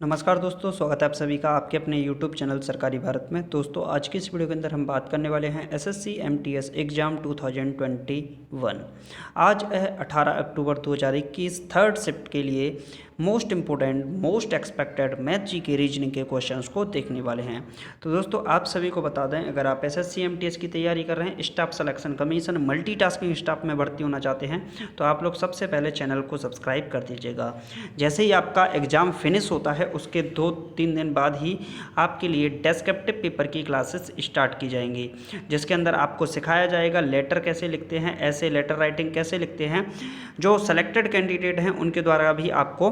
नमस्कार दोस्तों, स्वागत है आप सभी का आपके अपने YouTube चैनल सरकारी भारत में। दोस्तों आज की इस वीडियो के अंदर हम बात करने वाले हैं SSC MTS एग्ज़ाम 2021। आज है 18 अक्टूबर 2021। थर्ड शिफ्ट के लिए most important most expected math जी के रीजनिंग के क्वेश्चंस को देखने वाले हैं। तो दोस्तों आप सभी को बता दें, अगर आप SSC MTS की तैयारी कर रहे हैं, staff selection commission multitasking staff में भर्ती होना चाहते हैं, तो आप लोग सबसे पहले चैनल को सब्सक्राइब कर दीजिएगा। जैसे ही आपका एग्ज़ाम फिनिश होता है उसके 2-3 दिन बाद ही आपके लिए डेस्क्रिप्टिव पेपर की क्लासेस स्टार्ट की जाएंगी, जिसके अंदर आपको सिखाया जाएगा लेटर कैसे लिखते हैं, ऐसे लेटर राइटिंग कैसे लिखते हैं। जो सेलेक्टेड कैंडिडेट हैं उनके द्वारा भी आपको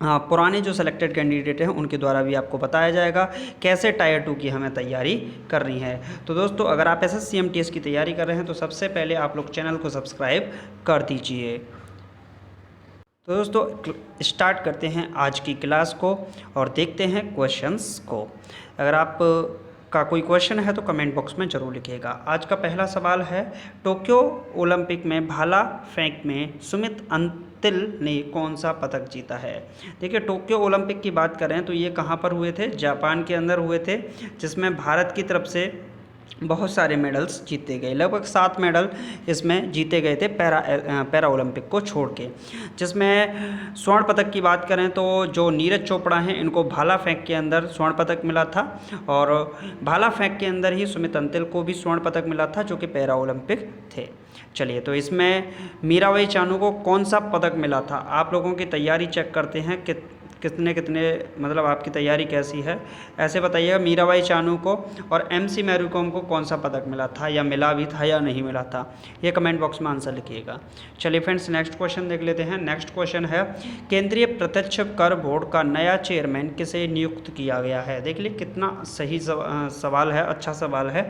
पुराने जो सेलेक्टेड कैंडिडेट हैं उनके द्वारा भी आपको बताया जाएगा कैसे टायर 2 की हमें तैयारी करनी है। तो दोस्तों अगर आप SSC MTS की तैयारी कर रहे हैं तो सबसे पहले आप लोग चैनल को सब्सक्राइब कर दीजिए। तो दोस्तों स्टार्ट करते हैं आज की क्लास को और देखते हैं क्वेश्चंस को। अगर आप का कोई क्वेश्चन है तो कमेंट बॉक्स में ज़रूर लिखिएगा। आज का पहला सवाल है, टोक्यो ओलंपिक में भाला फेंक में सुमित अंतिल ने कौन सा पदक जीता है। देखिए, टोक्यो ओलंपिक की बात करें तो ये कहाँ पर हुए थे, जापान के अंदर हुए थे, जिसमें भारत की तरफ से बहुत सारे मेडल्स जीते गए। लगभग 7 मेडल इसमें जीते गए थे पैरा ओलंपिक को छोड़ के। जिसमें स्वर्ण पदक की बात करें तो जो नीरज चोपड़ा हैं इनको भाला फेंक के अंदर स्वर्ण पदक मिला था, और भाला फेंक के अंदर ही सुमित अंतिल को भी स्वर्ण पदक मिला था जो कि पैरा ओलंपिक थे। चलिए, तो इसमें मीराबाई चानू को कौन सा पदक मिला था। आप लोगों की तैयारी चेक करते हैं कि कितने मतलब आपकी तैयारी कैसी है, ऐसे बताइएगा। मीराबाई चानू को और MC मैरी कॉम को कौन सा पदक मिला था, या मिला भी था या नहीं मिला था, ये कमेंट बॉक्स में आंसर लिखिएगा। चलिए फ्रेंड्स, नेक्स्ट क्वेश्चन देख लेते हैं। नेक्स्ट क्वेश्चन है, केंद्रीय प्रत्यक्ष कर बोर्ड का नया चेयरमैन किसे नियुक्त किया गया है। देख लीजिए कितना सही सवाल है, अच्छा सवाल है।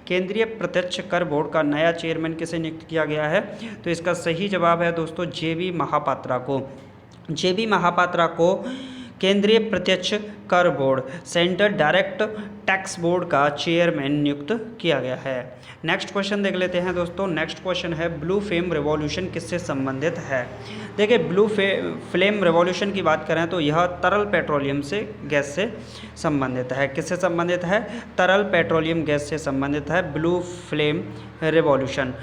केंद्रीय प्रत्यक्ष कर बोर्ड का नया चेयरमैन किसे नियुक्त किया गया है, तो इसका सही जवाब है दोस्तों JB महापात्रा को। JB महापात्रा को केंद्रीय प्रत्यक्ष कर board central direct tax board का चेयरमैन नियुक्त किया गया है। नेक्स्ट क्वेश्चन देख लेते हैं दोस्तों। नेक्स्ट क्वेश्चन है, ब्लू फ्लेम रेवोल्यूशन किससे संबंधित है। देखिए, ब्लू फ्लेम रेवोल्यूशन की बात करें तो यह तरल पेट्रोलियम से गैस से संबंधित है। किससे संबंधित है, तरल पेट्रोलियम गैस से संबंधित है ब्लू फ्लेम रेवोल्यूशन।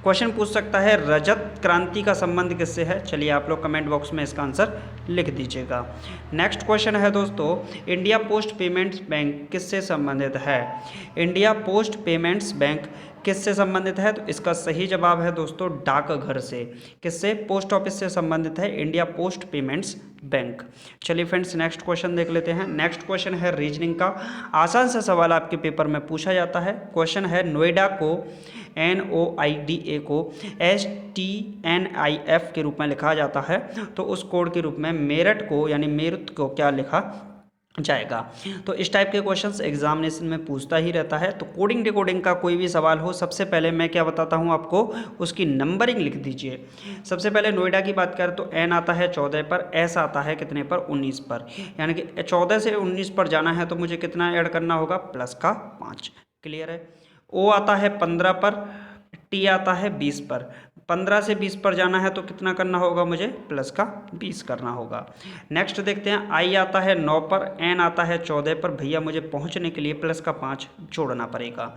क्वेश्चन पूछ सकता है, रजत क्रांति का संबंध किससे है। चलिए आप लोग कमेंट बॉक्स में इसका आंसर लिख दीजिएगा। नेक्स्ट क्वेश्चन है दोस्तों, इंडिया पोस्ट पेमेंट्स बैंक किससे संबंधित है। इंडिया पोस्ट पेमेंट्स बैंक किससे संबंधित है, तो इसका सही जवाब है दोस्तों डाकघर से। किससे, पोस्ट ऑफिस से संबंधित है इंडिया पोस्ट पेमेंट्स बैंक। चलिए फ्रेंड्स, नेक्स्ट क्वेश्चन देख लेते हैं। नेक्स्ट क्वेश्चन है रीजनिंग का, आसान सा सवाल आपके पेपर में पूछा जाता है। क्वेश्चन है, नोएडा को NOIDA को STNIF के रूप में लिखा जाता है, तो उस कोड के रूप में मेरठ को यानी मेरुत को क्या लिखा जाएगा। तो इस टाइप के क्वेश्चंस एग्जामिनेशन में पूछता ही रहता है। तो कोडिंग डिकोडिंग का कोई भी सवाल हो, सबसे पहले मैं क्या बताता हूँ आपको, उसकी नंबरिंग लिख दीजिए। सबसे पहले नोएडा की बात करें तो N आता है 14 पर, S आता है कितने पर, 19 पर, यानी कि 14 से 19 पर जाना है तो मुझे कितना ऐड करना होगा, प्लस का 5। क्लियर है। O आता है 15 पर, T आता है 20 पर, 15 से 20 पर जाना है तो कितना करना होगा, मुझे प्लस का 20 करना होगा। नेक्स्ट देखते हैं, I आता है 9 पर, N आता है 14 पर, भैया मुझे पहुंचने के लिए प्लस का 5 जोड़ना पड़ेगा।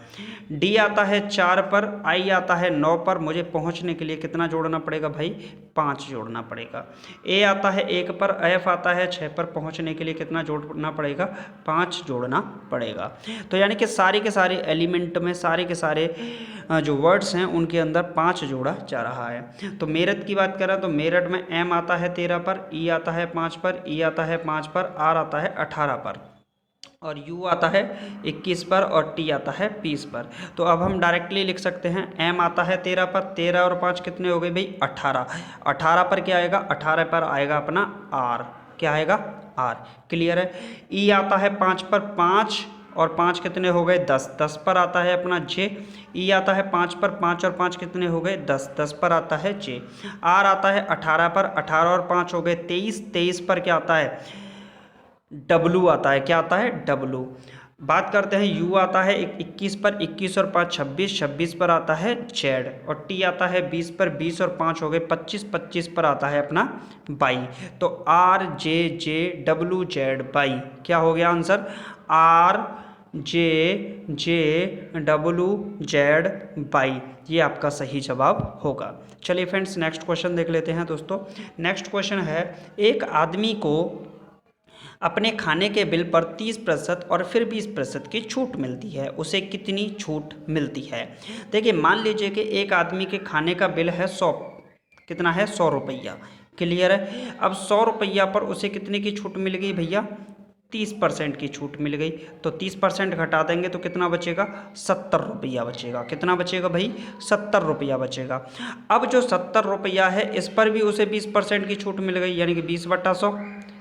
D आता है 4 पर, I आता है 9 पर, मुझे पहुंचने के लिए कितना जोड़ना पड़ेगा भाई, 5 जोड़ना पड़ेगा। A आता है 1 पर, F आता है 6 पर, पहुँचने के लिए कितना जोड़ना पड़ेगा, 5 जोड़ना पड़ेगा। तो यानी कि सारे के सारे एलिमेंट में सारे के सारे जो वर्ड्स हैं उनके अंदर 5 जोड़ा जा रहा है। तो मेरठ की बात करें तो मेरठ में M आता है 13 पर, E आता है 5 पर, E आता है 5 पर, R आता है 18 पर, और U आता है 21 पर, और T आता है 20 पर। तो अब हम डायरेक्टली लिख सकते हैं, M आता है 13 पर, 13 और 5 कितने हो गए भाई, 18। 18 पर क्या आएगा, 18 पर आएगा अपना R। क्या आएगा, R। क्लियर है। E आता है 5 पर, 5 और 5 कितने हो गए, 10। 10 पर आता है अपना J। E आता है 5 पर, 5 और 5 कितने हो गए, 10। 10 पर आता है J। R आता है 18 पर, 18 और 5 हो गए 23। 23 पर क्या आता है, W आता है। क्या आता है, W। बात करते हैं यू आता है 21 पर, 21 और 5 26, 26 पर आता है जेड, और टी आता है 20 पर, 20 और 5 हो गए 25, 25 पर आता है अपना बाई। तो R J J W Z by, क्या हो गया answer? R J J W Z by, ये आपका सही जवाब होगा। चलिए फ्रेंड्स नेक्स्ट क्वेश्चन देख लेते हैं दोस्तों। नेक्स्ट क्वेश्चन है, एक आदमी को अपने खाने के बिल पर 30% और फिर 20% की छूट मिलती है, उसे कितनी छूट मिलती है? देखिए मान लीजिए कि एक आदमी के खाने का बिल है 100, कितना है 100 रुपया, क्लियर है। अब 100 रुपया पर उसे कितने की छूट मिल गई भैया? 30% की छूट मिल गई। तो 30% घटा देंगे तो कितना बचेगा? 70 रुपया बचेगा। कितना बचेगा भाई? 70 रुपया बचेगा। अब जो 70 रुपया है इस पर भी उसे 20% की छूट मिल गई, यानी कि 20/100,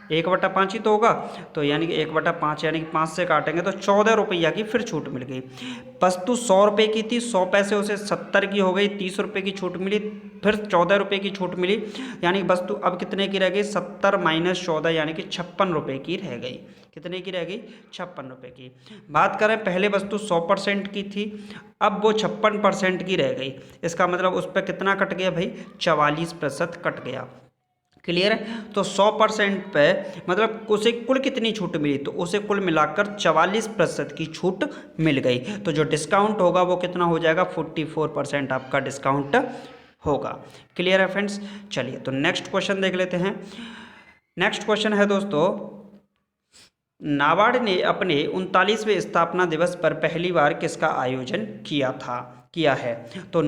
1/5 ही तो होगा। तो यानी कि 1/5 यानी कि 5 से काटेंगे तो 14 रुपया की फिर छूट मिल गई। वस्तु 100 रुपये की थी, 100 पैसे उसे 70 की हो गई, 30 रुपये की छूट मिली, फिर 14 रुपये की छूट मिली, यानी कि वस्तु अब कितने की रह गई? 70 - 14 यानी कि 56 रुपये की रह गई। कितने की रह गई? 56 रुपये की। बात करें पहले वस्तु 100% की थी, अब वो 56% की रह गई। इसका मतलब उस पर कितना कट गया भाई? 44% कट गया। क्लियर है? तो 100% पे मतलब उसे कुल कितनी छूट मिली? तो उसे कुल मिलाकर 44% की छूट मिल गई। तो जो डिस्काउंट होगा वो कितना हो जाएगा? 44% आपका डिस्काउंट होगा। क्लियर है फ्रेंड्स? चलिए तो नेक्स्ट क्वेश्चन देख लेते हैं। नेक्स्ट क्वेश्चन है दोस्तों, नाबार्ड ने अपने 39वें स्थापना दिवस पर पहली बार किसका आयोजन किया है? तो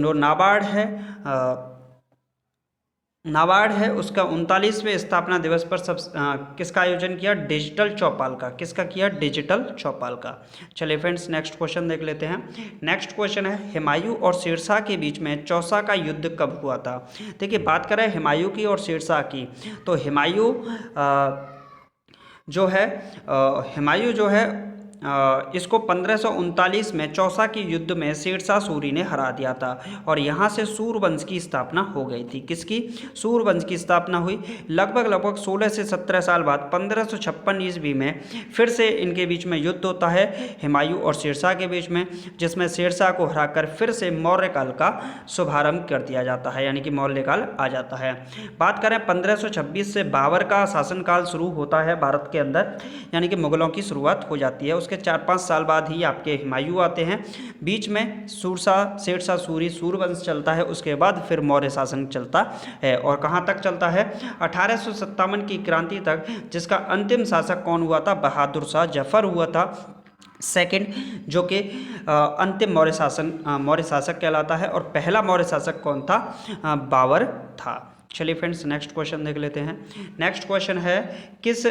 नाबार्ड है उसका 39वें स्थापना दिवस पर किसका आयोजन किया? डिजिटल चौपाल का। किसका किया? डिजिटल चौपाल का। चलिए फ्रेंड्स नेक्स्ट क्वेश्चन देख लेते हैं। नेक्स्ट क्वेश्चन है, हुमायूं और शेरशाह के बीच में चौसा का युद्ध कब हुआ था? देखिए बात करें हुमायूं की और शेरशाह की, तो हुमायूं जो है इसको 1539 में चौसा के युद्ध में शेरशाह सूरी ने हरा दिया था, और यहाँ से सूरवंश की स्थापना हो गई थी। किसकी? सूरवंश की स्थापना हुई। लगभग 16 से 17 साल बाद 1556 ईस्वी में फिर से इनके बीच में युद्ध होता है, हुमायूं और शेरशाह के बीच में, जिसमें शेरशाह को हराकर फिर से मौर्य काल का शुभारंभ कर दिया जाता है, यानी कि मौर्य काल आ जाता है। बात करें 1526 से बाबर का शासनकाल शुरू होता है भारत के अंदर, यानी कि मुगलों की शुरुआत हो जाती है। उसके 4-5 साल बाद ही आपके हुमायूं आते हैं। बीच में शेरशाह सूरी सूरवंश चलता है, उसके बाद फिर मौर्य शासन चलता है। और कहाँ तक चलता है? 1857 की क्रांति तक, जिसका अंतिम शासक कौन हुआ था? बहादुर शाह जफर हुआ था सेकंड, जो कि अंतिम मौर्य शासक कहलाता है। और पहला मौर्य शासक कौन था? बाबर था। चलिए फ्रेंड्स नेक्स्ट क्वेश्चन देख लेते हैं। नेक्स्ट क्वेश्चन है, किस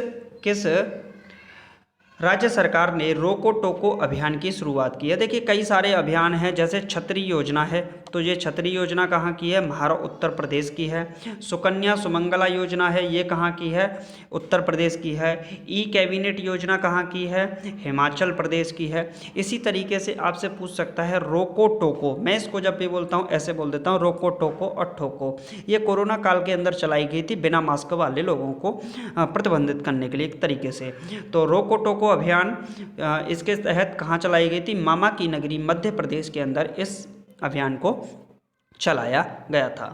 राज्य सरकार ने रोको टोको अभियान की शुरुआत की है? देखिए कई सारे अभियान हैं, जैसे छतरी योजना है, तो ये छतरी योजना कहाँ की है? उत्तर प्रदेश की है। सुकन्या सुमंगला योजना है, ये कहाँ की है? उत्तर प्रदेश की है। ई कैबिनेट योजना कहाँ की है? हिमाचल प्रदेश की है। इसी तरीके से आपसे पूछ सकता है रोको टोको, मैं इसको जब भी बोलता हूँ ऐसे बोल देता हूँ, रोको टोको और ठोको। ये कोरोना काल के अंदर चलाई गई थी बिना मास्क वाले लोगों को प्रतिबंधित करने के लिए एक तरीके से। तो रोको टोको अभियान इसके तहत कहाँ चलाई गई थी? मामा की नगरी मध्य प्रदेश के अंदर इस अभियान को चलाया गया था।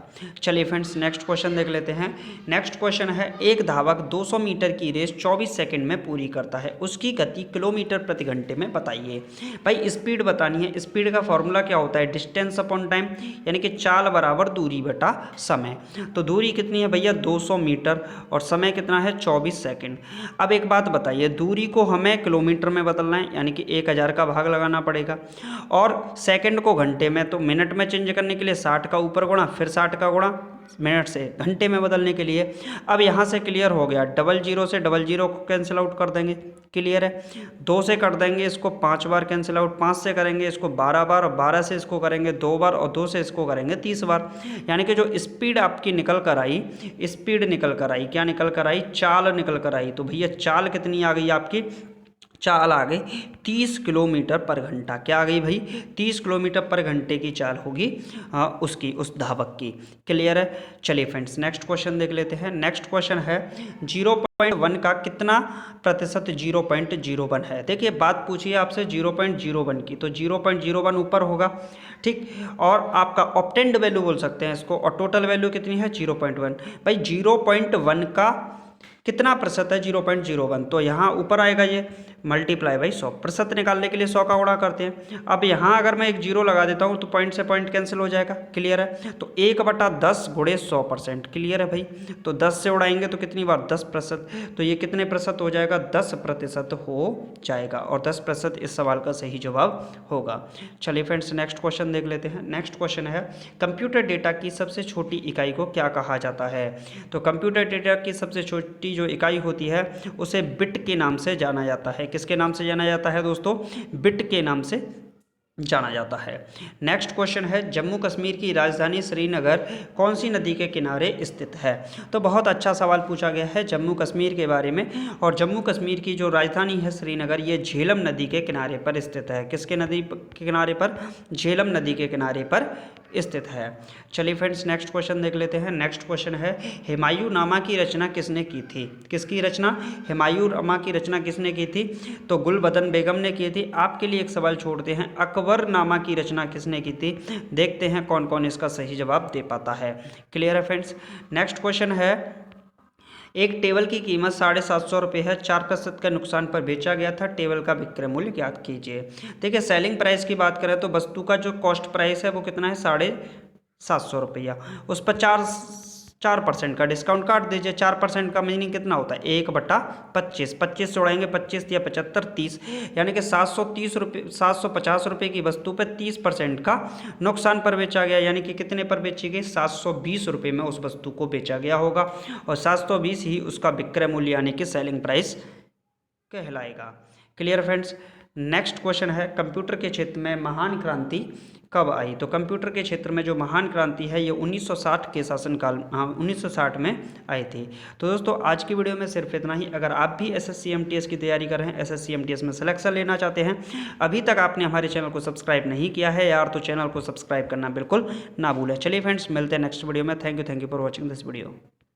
चलिए फ्रेंड्स नेक्स्ट क्वेश्चन देख लेते हैं। नेक्स्ट क्वेश्चन है, एक धावक 200 मीटर की रेस 24 सेकंड में पूरी करता है, उसकी गति किलोमीटर प्रति घंटे में बताइए। भाई स्पीड बतानी है। स्पीड का फॉर्मूला क्या होता है? डिस्टेंस अपॉन टाइम, यानी कि चाल बराबर दूरी बटा समय। तो दूरी कितनी है भैया? 200 मीटर, और समय कितना है? 24 सेकेंड। अब एक बात बताइए, दूरी को हमें किलोमीटर में बदलना है, यानी कि 1000 का भाग लगाना पड़ेगा, और सेकेंड को घंटे में, तो मिनट में चेंज करने के लिए 60 का ऊपर गुणा, फिर 60 का गुणा मिनट से घंटे में बदलने के लिए। अब यहाँ से क्लियर हो गया, 00 से 00 को कैंसिल आउट कर देंगे, क्लियर है। 2 से कर देंगे इसको 5 बार कैंसिल आउट, 5 से करेंगे इसको 12 बार, और 12 से इसको करेंगे 2 बार, और 2 से इसको करेंगे 30 बार। यानी कि जो स्पीड आपकी निकल कर आई, क्या निकल कर आई? चाल निकल कर आई। तो भैया चाल कितनी आ गई आपकी? चाल आ गई 30 किलोमीटर पर घंटा। क्या आ गई भाई? 30 किलोमीटर पर घंटे की चाल होगी उसकी, उस धावक की। क्लियर है? चलिए फ्रेंड्स नेक्स्ट क्वेश्चन देख लेते हैं। नेक्स्ट क्वेश्चन है 0.1 का कितना प्रतिशत 0.01 है। देखिए बात पूछिए आपसे 0.01 की, तो 0.01 ऊपर होगा, ठीक। और आपका ऑप्टेंड वैल्यू बोल सकते हैं इसको, और टोटल वैल्यू कितनी है 0.1। भाई 0.1 का कितना प्रतिशत है 0.01, तो यहाँ ऊपर आएगा ये मल्टीप्लाई बाई 100। प्रतिशत निकालने के लिए 100 का गुणा करते हैं। अब यहाँ अगर मैं एक जीरो लगा देता हूँ तो पॉइंट से पॉइंट कैंसिल हो जाएगा। क्लियर है? तो 1/10 गुणे 100%। क्लियर है भाई? तो 10 से उड़ाएंगे तो कितनी बार 10%, तो ये कितने प्रतिशत हो जाएगा 10% हो जाएगा, और 10% इस सवाल का सही जवाब होगा। चलिए फ्रेंड्स नेक्स्ट क्वेश्चन देख लेते हैं। नेक्स्ट क्वेश्चन है कंप्यूटर डेटा की सबसे छोटी इकाई को क्या कहा जाता है। तो कंप्यूटर डेटा की सबसे छोटी जो इकाई होती है उसे बिट के नाम से जाना जाता है। किसके नाम से जाना जाता है दोस्तों? बिट के नाम से जाना जाता है। नेक्स्ट क्वेश्चन है जम्मू कश्मीर की राजधानी श्रीनगर कौन सी नदी के किनारे स्थित है। तो बहुत अच्छा सवाल पूछा गया है जम्मू कश्मीर के बारे में, और जम्मू कश्मीर की जो राजधानी है श्रीनगर, ये झेलम नदी के किनारे पर स्थित है। किसके नदी के किनारे पर? झेलम नदी के किनारे पर स्थित है। चलिए फ्रेंड्स नेक्स्ट क्वेश्चन देख लेते हैं। नेक्स्ट क्वेश्चन है हुमायूंनामा की रचना किसने की थी। किसकी रचना? हुमायूंनामा की रचना किसने की थी? तो गुलबदन बेगम ने की थी। आपके लिए एक सवाल छोड़ते हैं, अकबरनामा की रचना किसने की थी। देखते हैं कौन कौन इसका सही जवाब दे पाता है। क्लियर है फ्रेंड्स? नेक्स्ट क्वेश्चन है एक टेबल की कीमत 750 रुपये है, 4% का नुकसान पर बेचा गया था, टेबल का विक्रय मूल्य ज्ञात कीजिए। देखिए सेलिंग प्राइस की बात करें तो वस्तु का जो कॉस्ट प्राइस है वो कितना है 750 रुपया, उस पर 4% का डिस्काउंट काट दीजिए। 4% का मीनिंग कितना होता है 1/25, 25 से उड़ाएंगे 25 या 75 30, यानी कि 750 रुपये की वस्तु पर 30% का नुकसान पर बेचा गया, यानी कि कितने पर बेची गई 720 रुपये में उस वस्तु को बेचा गया होगा, और 720 ही उसका विक्रय मूल्य यानी कि सेलिंग प्राइस कहलाएगा। Clear friends? नेक्स्ट क्वेश्चन है कंप्यूटर के क्षेत्र में महान क्रांति कब आई। तो कंप्यूटर के क्षेत्र में जो महान क्रांति है ये 1960 के शासनकाल 1960 में आई थी। तो दोस्तों आज की वीडियो में सिर्फ इतना ही। अगर आप भी एसएससी एमटीएस की तैयारी कर रहे हैं, एसएससी एमटीएस में सिलेक्शन लेना चाहते हैं, अभी तक आपने हमारे चैनल को सब्सक्राइब नहीं किया है यार, तो चैनल को सब्सक्राइब करना बिल्कुल ना भूलें। चलिए फ्रेंड्स मिलते हैं नेक्स्ट वीडियो में। Thank you for watching this video.